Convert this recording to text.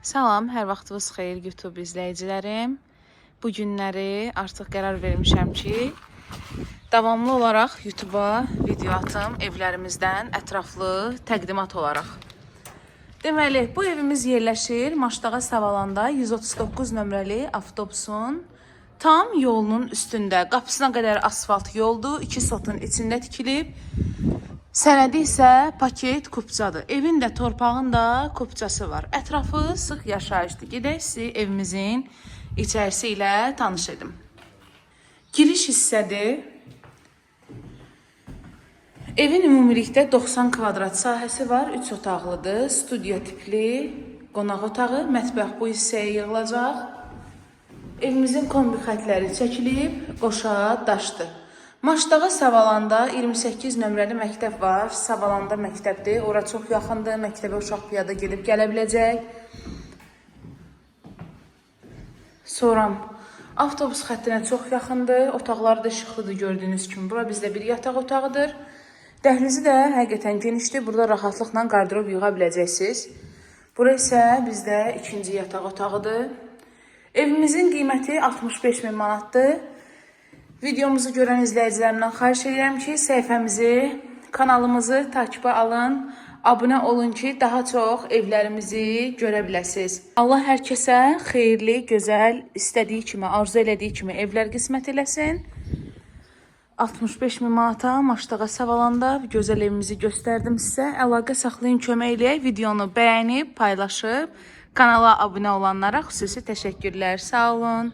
Salam, hər vaxtınız xeyir YouTube izləyicilərim. Bu günləri artıq qərar vermişəm ki, davamlı olaraq YouTube'a video atım evlərimizdən ətraflı təqdimat olaraq. Deməli, bu evimiz yerləşir Maşdağa Savalanda 139 nömrəli avtobusun tam yolunun üstündə. Qapısına qədər asfalt yoldur, 2 sotun içində tikilib. Sənədi isə paket kupçadır. Evin də torpağın da kupçası var. Ətrafı sıx yaşayışdır. Gedək sizi evimizin içərisi ilə tanış edim. Giriş hissədir. Evin ümumilikdə 90 kvadrat sahəsi var. 3 otaqlıdır. Studiyo tipli qonaq otağı. Mətbəx bu hissəyə yığılacaq. Evimizin kombi xətləri çəkilib. Qoşa daşdır. Maşdağa Savalanda 28 nömrəli məktəb var. Savalanda məktəbdir. Ora çox yaxındır. Məktəbə uşaq piyada gedib gələ biləcək. Sonra avtobus xəttinə çox yaxındır. Otaqları da işıqlıdır gördüyünüz kimi. Bura bizdə bir yataq otağıdır. Dəhlizi də həqiqətən genişdir. Burada rahatlıqla qardırob yığa biləcəksiniz. Bura isə bizdə ikinci yataq otağıdır. Evimizin qiyməti 65 min manatdır. Videomuzu görən izləyicilərimdən xahiş edirəm ki, səhifəmizi, kanalımızı takibə alın, abunə olun ki, daha çox evlərimizi görə biləsiniz. Allah hər kəsə xeyirli, gözəl, istədiyi kimi, arzu elədiyi kimi evlər qismət eləsin. 65 min manata Maşdağa Savalanda gözəl evimizi göstərdim sizə. Əlaqə saxlayın, kömək eləyək. Videonu bəyənib, paylaşıb, kanala abunə olanlara xüsusi təşəkkürlər. Sağ olun.